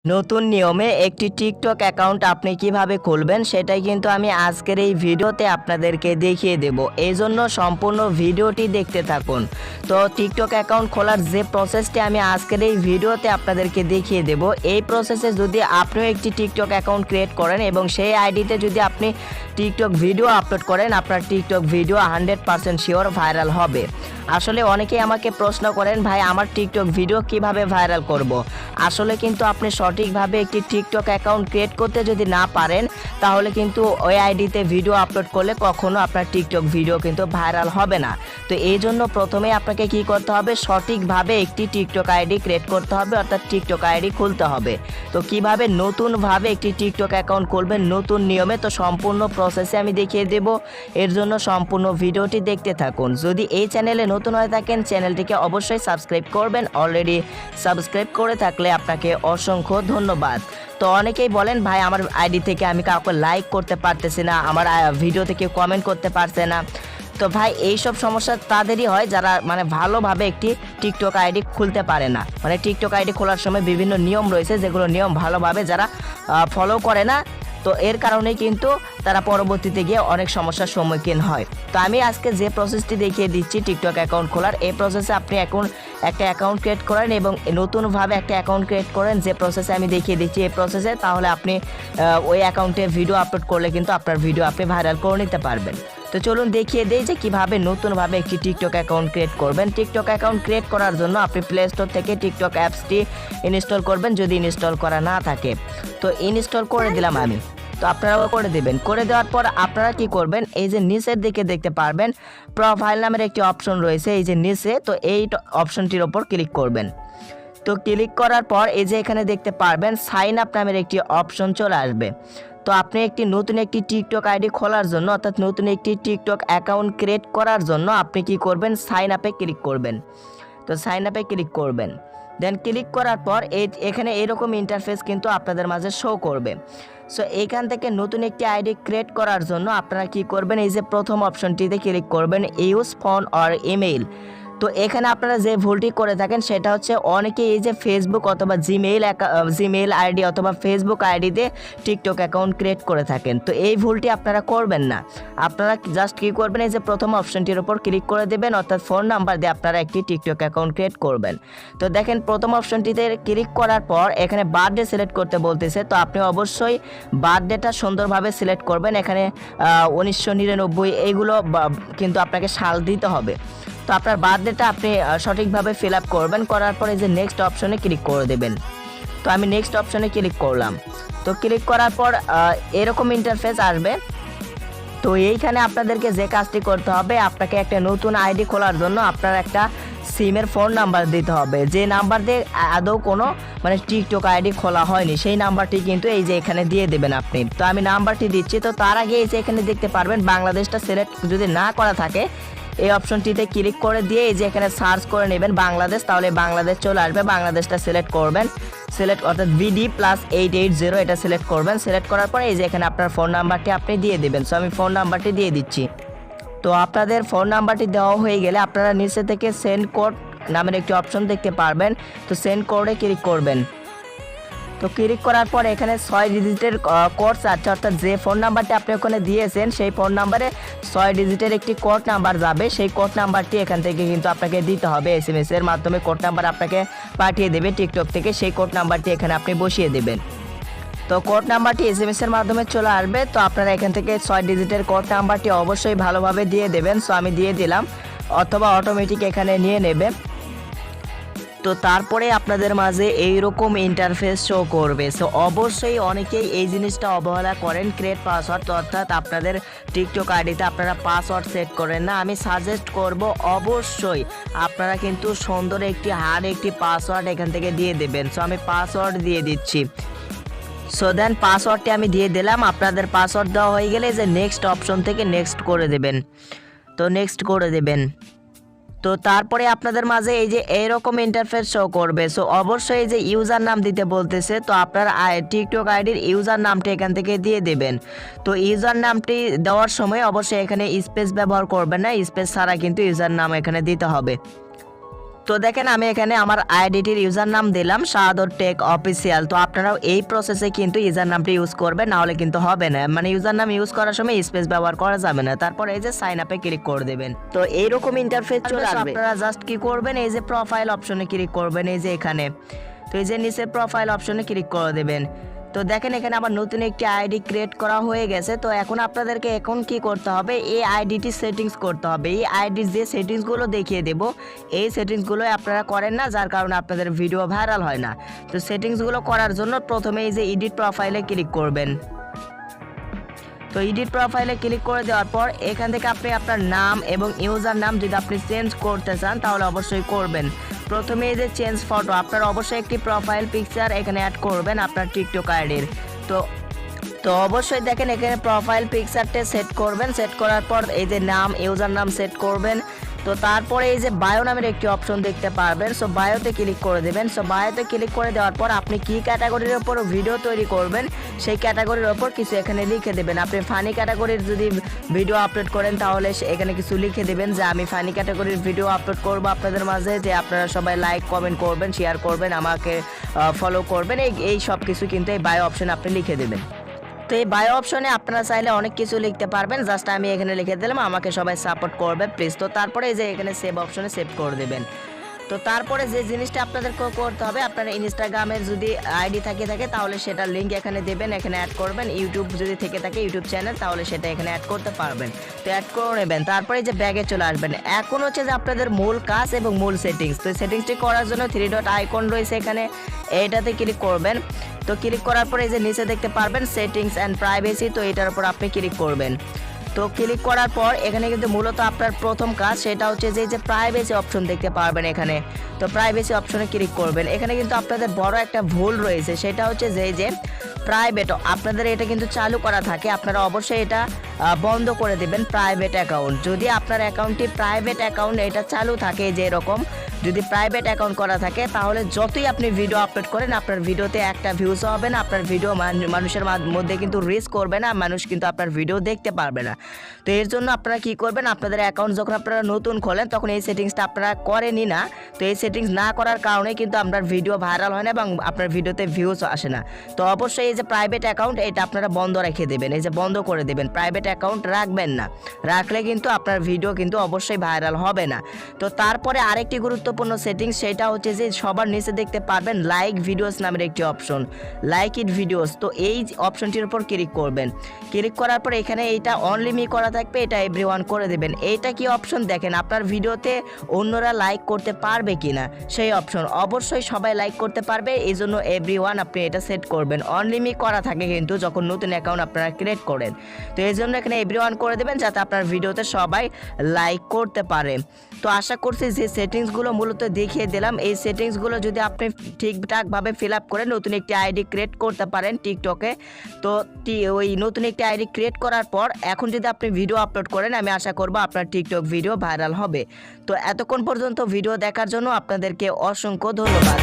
নতুন নিয়মে একটি টিকটক অ্যাকাউন্ট আপনি কিভাবে খুলবেন সেটাই কিন্তু আমি আজকের এই ভিডিওতে আপনাদেরকে দেখিয়ে দেব। এই জন্য সম্পূর্ণ ভিডিওটি দেখতে থাকুন। তো টিকটক অ্যাকাউন্ট খোলার যে প্রসেসটি আমি আজকের এই ভিডিওতে আপনাদেরকে দেখিয়ে দেব, এই প্রসেসে যদি আপনিও একটি টিকটক অ্যাকাউন্ট ক্রিয়েট করেন এবং সেই আইডিতে যদি আপনি টিকটক ভিডিও আপলোড করেন, আপনার টিকটক ভিডিও 100% শিওর ভাইরাল হবে। আসলে অনেকেই আমাকে প্রশ্ন করেন, ভাই আমার টিকটক ভিডিও কিভাবে ভাইরাল করব। আসলে কিন্তু আপনি সঠিকভাবে একটি টিকটক অ্যাকাউন্ট ক্রিয়েট করতে যদি না পারেন, তাহলে কিন্তু ওই আইডিতে ভিডিও আপলোড করলে কখনো আপনার টিকটক ভিডিও কিন্তু ভাইরাল হবে না। তো এই জন্য প্রথমে আপনাকে কি করতে হবে, সঠিকভাবে একটি টিকটক আইডি ক্রিয়েট করতে হবে, অর্থাৎ টিকটক আইডি খুলতে হবে। তো কিভাবে নতুনভাবে একটি টিকটক অ্যাকাউন্ট খুলবেন নতুন নিয়মে, তো সম্পূর্ণ প্রসেসে আমি দেখিয়ে দেব। এর জন্য সম্পূর্ণ ভিডিওটি দেখতে থাকুন। যদি এই চ্যানেলে নতুন হয়ে থাকেন, চ্যানেলটিকে অবশ্যই সাবস্ক্রাইব করবেন। অলরেডি সাবস্ক্রাইব করে থাকলে আপনাকে অসংখ্য ধন্যবাদ। তো অনেকেই বলেন, ভাই আমার আইডি থেকে আমি কাউকে লাইক করতে পারতেছি না, আমার ভিডিওতে কেউ কমেন্ট করতে পারছে না। তো ভাই এইসব সমস্যা তাদেরই হয় যারা ভালোভাবে একটি টিকটক আইডি খুলতে পারে না। টিকটক আইডি খোলার সময় বিভিন্ন নিয়ম রয়েছে, যেগুলো নিয়ম ভালোভাবে যারা ফলো করে না, তো এর কারণেই কিন্তু তারা পরবর্তীতে গিয়ে অনেক সমস্যার সম্মুখীন হয়। তো আমি আজকে যে প্রসেসটি দেখিয়ে দিচ্ছি টিকটক অ্যাকাউন্ট খোলার, এই প্রসেসে আপনি এখন একটা অ্যাকাউন্ট ক্রিয়েট করেন এবং নতুনভাবে একটা অ্যাকাউন্ট ক্রিয়েট করেন যে প্রসেসে আমি দেখিয়ে দিচ্ছি এই প্রসেসে, তাহলে আপনি ওই অ্যাকাউন্টে ভিডিও আপলোড করলে কিন্তু আপনার ভিডিও আপনি ভাইরাল করে নিতে পারবেন। তো চলুন দেখিয়ে দিই যে কীভাবে নতুনভাবে একটি টিকটক অ্যাকাউন্ট ক্রিয়েট করবেন। টিকটক অ্যাকাউন্ট ক্রিয়েট করার জন্য আপনি প্লে স্টোর থেকে টিকটক অ্যাপসটি ইনস্টল করবেন, যদি ইনস্টল করা না থাকে। তো ইনস্টল করে দিলাম আমি, তো আপনারাও করে দেবেন। করে দেওয়ার পর আপনারা কি করবেন, এই যে নিচের দিকে দেখতে পারবেন প্রোফাইল নামের একটি অপশন রয়েছে, এই যে নিচে, তো এই অপশনটির ওপর ক্লিক করবেন। তো ক্লিক করার পর এই যে এখানে দেখতে পারবেন সাইন আপ নামের একটি অপশন চলে আসবে। তো আপনি নতুন একটি টিকটক আইডি খোলার জন্য, অর্থাৎ নতুন একটি টিকটক অ্যাকাউন্ট ক্রিয়েট করার জন্য আপনি কি করবেন, সাইন আপে ক্লিক করবেন। তো সাইন আপে ক্লিক করবেন, দেন ক্লিক করার পর এখানে এরকম ইন্টারফেস কিন্তু আপনাদের মাঝে শো করবে। সো এইখান থেকে নতুন একটি আইডি ক্রিয়েট করার জন্য আপনারা কি করবেন, এই যে প্রথম অপশনটিতে ক্লিক করবেন, ইউজ ফোন অর ইমেইল। তো এখানে আপনারা যে ভুলটি করে থাকেন সেটা হচ্ছে, অনেকে এই যে ফেসবুক অথবা জিমেইল আইডি অথবা ফেসবুক আইডিতে টিকটক অ্যাকাউন্ট ক্রিয়েট করে থাকেন। তো এই ভুলটি আপনারা করবেন না। আপনারা জাস্ট কী করবেন, এই যে প্রথম অপশনটির উপর ক্লিক করে দেবেন, অর্থাৎ ফোন নাম্বার দিয়ে আপনারা একটি টিকটক অ্যাকাউন্ট ক্রিয়েট করবেন। তো দেখেন প্রথম অপশনটিতে ক্লিক করার পর এখানে বার্থডে সিলেক্ট করতে বলতেছে। তো আপনি অবশ্যই বার্থডেটা সুন্দরভাবে সিলেক্ট করবেন। এখানে 1999 এইগুলো কিন্তু আপনাকে সাল দিতে হবে। তো আপনার বার্থডেটা আপনি সঠিকভাবে ফিল আপ করবেন। করার পরে যে নেক্সট অপশনে ক্লিক করে দেবেন। তো আমি নেক্সট অপশনে ক্লিক করলাম। তো ক্লিক করার পর এরকম ইন্টারফেস আসবে। তো এইখানে আপনাদেরকে যে কাজটি করতে হবে, আপনাকে একটা নতুন আইডি খোলার জন্য আপনার একটা সিমের ফোন নাম্বার দিতে হবে, যে নাম্বার দিয়ে আদৌ কোনো টিকটক আইডি খোলা হয়নি, সেই নাম্বারটি কিন্তু এই যে এখানে দিয়ে দেবেন আপনি। তো আমি নাম্বারটি দিচ্ছি। তো তার আগে এই যে এখানে দেখতে পারবেন বাংলাদেশটা সিলেক্ট যদি না করা থাকে, এই অপশনটিতে ক্লিক করে দিয়ে এই যে এখানে সার্চ করে নেবেন বাংলাদেশ, তাহলে বাংলাদেশ চলে আসবে। বাংলাদেশটা সিলেক্ট করবেন, সিলেক্ট অর্থাৎ BD+880 এটা সিলেক্ট করবেন। সিলেক্ট করার পরে এই যে এখানে আপনার ফোন নাম্বারটি আপনি দিয়ে দেবেন। সো আমি ফোন নাম্বারটি দিয়ে দিচ্ছি। তো আপনাদের ফোন নাম্বারটি দেওয়া হয়ে গেলে আপনারা নিচে থেকে সেন্ড কোড নামের একটি অপশন দেখতে পারবেন। তো সেন্ড কোডে ক্লিক করবেন। তো ক্লিক করার পর এখানে 6 ডিজিটের কোড আছে, অর্থাৎ যে ফোন নাম্বারটি আপনি ওখানে দিয়েছেন সেই ফোন নাম্বারে 6 ডিজিটের একটি কোড নাম্বার যাবে। সেই কোড নাম্বারটি এখান থেকে কিন্তু আপনাকে দিতে হবে। SMS এর মাধ্যমে কোড নাম্বার আপনাকে পাঠিয়ে দেবে টিকটক থেকে, সেই কোড নাম্বারটি এখানে আপনি বসিয়ে দেবেন। তো কোড নাম্বারটি SMS এর মাধ্যমে চলে আসবে। তো আপনারা এখান থেকে 6 ডিজিটের কোড নাম্বারটি অবশ্যই ভালোভাবে দিয়ে দেবেন। সো আমি দিয়ে দিলাম, অথবা অটোমেটিক এখানে নিয়ে নেবে। তো তারপরে আপনাদের মাঝে এইরকম ইন্টারফেস শো করবে। সো অবশ্যই অনেকেই এই জিনিসটা অবহেলা করেন, ক্রিয়েট পাসওয়ার্ড, অর্থাৎ আপনাদের টিকটক আইডিতে আপনারা পাসওয়ার্ড সেট করেন না। আমি সাজেস্ট করব অবশ্যই আপনারা কিন্তু সুন্দর একটি পাসওয়ার্ড এখান থেকে দিয়ে দেবেন। সো আমি পাসওয়ার্ড দিয়ে দিচ্ছি। সো দেন পাসওয়ার্ডটি আমি দিয়ে দিলাম। আপনাদের পাসওয়ার্ড দেওয়া হয়ে গেলে যে নেক্সট অপশন থেকে নেক্সট করে দেবেন। তো নেক্সট করে দেবেন। তো তারপরে আপনাদের মাঝে এই যে এইরকম ইন্টারফেস শো করবে। সো অবশ্যই এই যে ইউজার নাম দিতে বলতেছে, তো আপনার টিকটক আইডির ইউজার নামটি এখান থেকে দিয়ে দেবেন। তো ইউজার নামটি দেওয়ার সময় অবশ্যই এখানে স্পেস ব্যবহার করবেন না, স্পেস ছাড়া কিন্তু ইউজার নাম এখানে দিতে হবে। তো দেখেন আমি এখানে আমার আইডিটির ইউজার নাম দিলাম শাহাদত টেক অফিসিয়াল। তো আপনারাও এই প্রসেসে কিন্তু ইউজার নামটি ইউজ করবেন, না হলে কিন্তু হবে না। মানে ইউজার নাম ইউজ করার সময় স্পেস ব্যবহার করা যাবে না। তারপর এই যে সাইন আপে ক্লিক করে দেবেন। তো এইরকম ইন্টারফেস চলে আসবে। আপনারা জাস্ট কি করবেন, এই যে প্রোফাইল অপশনে ক্লিক করবেন, এই যে এখানে। তো এই যে নিচে প্রোফাইল অপশনে ক্লিক করে দেবেন। তো দেখেন এখানে আবার নতুন একটি আইডি ক্রিয়েট করা হয়ে গেছে। তো এখন আপনাদেরকে এখন কি করতে হবে, এই আইডিটি সেটিংস করতে হবে। এই আইডির যে সেটিংসগুলো দেখিয়ে দেব, এই সেটিংসগুলো আপনারা করেন না, যার কারণে আপনাদের ভিডিও ভাইরাল হয় না। তো সেটিংসগুলো করার জন্য প্রথমে এই যে এডিট প্রোফাইলে ক্লিক করবেন। তো এডিট প্রোফাইলে ক্লিক করে দেওয়ার পর এখান থেকে আপনি আপনার নাম এবং ইউজার নাম যদি আপনি চেঞ্জ করতে চান তাহলে অবশ্যই করবেন। প্রথমে এই যে চেঞ্জ ফটো, আপনারা অবশ্যই একটি প্রোফাইল পিকচার এখানে অ্যাড করবেন আপনার টিকটক আইডির। তো অবশ্যই দেখেন এখানে প্রোফাইল পিকচারটা সেট করবেন। সেট করার পর এই যে নাম ইউজার নাম সেট করবেন। তো তারপরে এই যে বায়ো নামের একটি অপশন দেখতে পারবেন। সো বায়োতে ক্লিক করে দেবেন। সো বায়োতে ক্লিক করে দেওয়ার পর আপনি কি ক্যাটাগরির ওপর ভিডিও তৈরি করবেন সেই ক্যাটাগরির ওপর কিছু এখানে লিখে দেবেন। আপনি ফানি ক্যাটাগরির যদি ভিডিও আপলোড করেন তাহলে এখানে কিছু লিখে দেবেন যে আমি ফানি ক্যাটাগরির ভিডিও আপলোড করব আপনাদের মাঝে, যে আপনারা সবাই লাইক কমেন্ট করবেন, শেয়ার করবেন, আমাকে ফলো করবেন, এই সব কিছু কিন্তু এই বায়ো অপশনে আপনি লিখে দেবেন। তো এই বায়ো অপশনে আপনারা চাইলে অনেক কিছু লিখতে পারবেন। জাস্ট আমি এখানে লিখে দিলাম আমাকে সবাই সাপোর্ট করবে প্লিজ। তো তারপরে এই যে এখানে সেভ অপশনে সেভ করে দেবেন। তো তারপরে যে জিনিসটা আপনাদের করতে হবে, আপনার ইনস্টাগ্রামের যদি আইডি থাকে তাহলে সেটার লিঙ্ক এখানে দেবেন, এখানে অ্যাড করবেন। ইউটিউব যদি থেকে থাকে ইউটিউব চ্যানেল তাহলে সেটা এখানে অ্যাড করতে পারবেন। তো অ্যাড করে নেবেন। তারপরে যে ব্যাগে চলে আসবেন। এখন হচ্ছে যে আপনাদের মূল কাজ এবং মূল সেটিংস। তো সেটিংসটি করার জন্য 3 ডট আইকন রয়েছে এখানে, এইটাতে ক্লিক করবেন। তো ক্লিক করার পরে এই যে নিচে দেখতে পারবেন সেটিংস অ্যান্ড প্রাইভেসি, তো এটার উপর আপনি ক্লিক করবেন। তো ক্লিক করার পর এখানে কিন্তু মূলত আপনার প্রথম কাজ সেটা হচ্ছে যে প্রাইভেসি অপশন দেখতে পারবেন এখানে। তো প্রাইভেসি অপশনে ক্লিক করবেন। এখানে কিন্তু আপনাদের বড় একটা ভুল রয়েছে, সেটা হচ্ছে যে প্রাইভেট আপনাদের এটা কিন্তু চালু করা থাকে, আপনারা অবশ্যই এটা বন্ধ করে দেবেন প্রাইভেট অ্যাকাউন্ট। যদি আপনার অ্যাকাউন্টটি প্রাইভেট অ্যাকাউন্ট এটা চালু থাকে, যে এরকম যদি প্রাইভেট অ্যাকাউন্ট করা থাকে তাহলে যতই আপনি ভিডিও আপলোড করেন আপনার ভিডিওতে একটা ভিউজও হবে না, আপনার ভিডিও মানুষের মধ্যে কিন্তু রিচ করবে না, মানুষ কিন্তু আপনার ভিডিও দেখতে পারবে না। তো এর জন্য আপনারা কি করবেন, আপনাদের অ্যাকাউন্ট যখন আপনারা নতুন খোলেন তখন এই সেটিংসটা আপনারা করেনই না। তো এই সেটিংস না করার কারণে কিন্তু আপনার ভিডিও ভাইরাল হয় না এবং আপনার ভিডিওতে ভিউজ আসে না। তো অবশ্যই এই যে প্রাইভেট অ্যাকাউন্ট এটা আপনারা বন্ধ রেখে দেবেন, এই যে বন্ধ করে দেবেন, প্রাইভেট অ্যাকাউন্ট রাখবেন না, রাখলে কিন্তু আপনার ভিডিও কিন্তু অবশ্যই ভাইরাল হবে না। তো তারপরে আরেকটি গুরুত্বপূর্ণ সেটিংস, সেটা হচ্ছে যে সবার নিচে দেখতে পারবেন লাইক ভিডিওস নামের একটি অপশন, লাইক ইট ভিডিওস। তো এই অপশনটির উপর ক্লিক করবেন। ক্লিক করার পর এখানে এইটা অনলি মি করা থাকবে, এটা এভরিওয়ান করে দেবেন। এইটা কি অপশন দেখেন আপনার ভিডিওতে অন্যরা লাইক করতে পারবে কিনা সেই অপশন, অবশ্যই সবাই লাইক করতে পারবে, এই জন্য এভরিওয়ান আপনি এটা সেট করবেন। অনলি মি করা থাকে কিন্তু যখন নতুন অ্যাকাউন্ট আপনারা ক্রিয়েট করেন, তো এই জন্য এখানে এভরিওয়ান করে দেবেন যাতে আপনার ভিডিওতে সবাই লাইক করতে পারে। তো আশা করছি যে সেটিংসগুলো মূলত দেখিয়ে দিলাম, এই সেটিংসগুলো যদি আপনি ঠিকঠাকভাবে ফিল আপ করে নতুন একটি আইডি ক্রিয়েট করতে পারেন টিকটকে, তো ওই নতুন একটি আইডি ক্রিয়েট করার পর এখন যদি আপনি ভিডিও আপলোড করেন আমি আশা করব আপনার টিকটক ভিডিও ভাইরাল হবে। তো এতক্ষণ পর্যন্ত ভিডিও দেখার জন্য আপনাদেরকে অসংখ্য ধন্যবাদ।